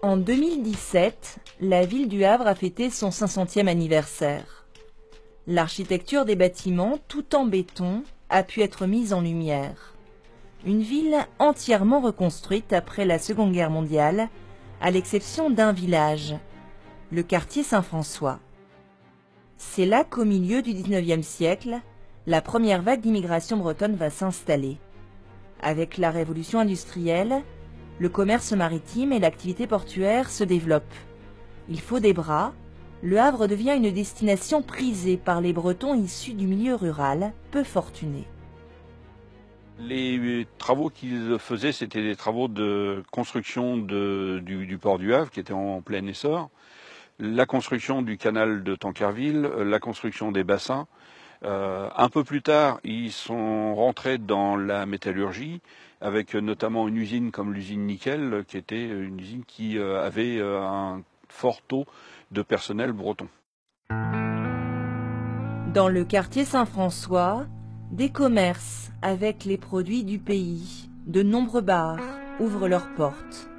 En 2017, la ville du Havre a fêté son 500e anniversaire. L'architecture des bâtiments, tout en béton, a pu être mise en lumière. Une ville entièrement reconstruite après la Seconde Guerre mondiale, à l'exception d'un village, le quartier Saint-François. C'est là qu'au milieu du 19e siècle, la première vague d'immigration bretonne va s'installer. Avec la révolution industrielle, le commerce maritime et l'activité portuaire se développent. Il faut des bras, le Havre devient une destination prisée par les Bretons issus du milieu rural, peu fortunés. Les travaux qu'ils faisaient, c'était des travaux de construction du port du Havre, qui était en plein essor, la construction du canal de Tancarville, la construction des bassins. Un peu plus tard, ils sont rentrés dans la métallurgie, avec notamment une usine comme l'usine Nickel, qui était une usine qui avait un fort taux de personnel breton. Dans le quartier Saint-François, des commerces avec les produits du pays, de nombreux bars ouvrent leurs portes.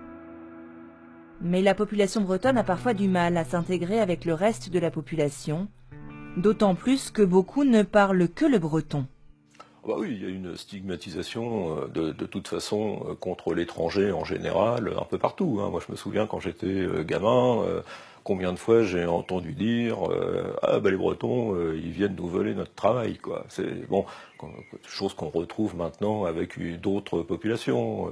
Mais la population bretonne a parfois du mal à s'intégrer avec le reste de la population, d'autant plus que beaucoup ne parlent que le breton. Bah oui, il y a une stigmatisation de toute façon contre l'étranger en général, un peu partout. Moi je me souviens quand j'étais gamin, combien de fois j'ai entendu dire ah ben les Bretons ils viennent nous voler notre travail quoi. C'est bon, chose qu'on retrouve maintenant avec d'autres populations.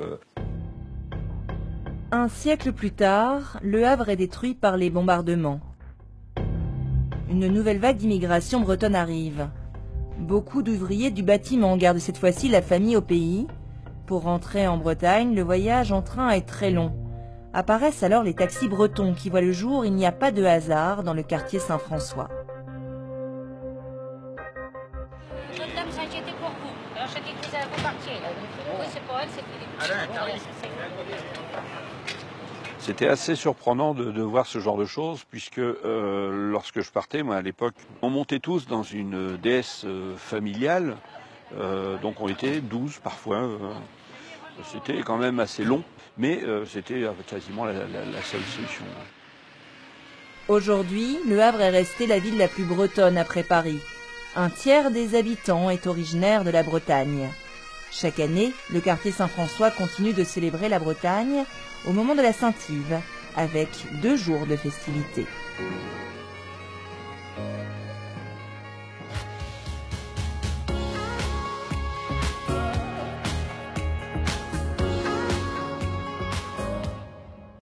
Un siècle plus tard, le Havre est détruit par les bombardements. Une nouvelle vague d'immigration bretonne arrive. Beaucoup d'ouvriers du bâtiment gardent cette fois-ci la famille au pays. Pour rentrer en Bretagne, le voyage en train est très long. Apparaissent alors les taxis bretons qui voient le jour. Il n'y a pas de hasard dans le quartier Saint-François. Notre dame s'est inquiétée pour vous. Alors je dis que vous partiez. Oui, c'est pour elle, c'est Philippe. C'était assez surprenant de voir ce genre de choses, puisque lorsque je partais, moi à l'époque, on montait tous dans une DS familiale, donc on était 12 parfois. C'était quand même assez long, mais c'était quasiment la seule solution. Aujourd'hui, le Havre est resté la ville la plus bretonne après Paris. Un tiers des habitants est originaire de la Bretagne. Chaque année, le quartier Saint-François continue de célébrer la Bretagne au moment de la Saint-Yves, avec 2 jours de festivités.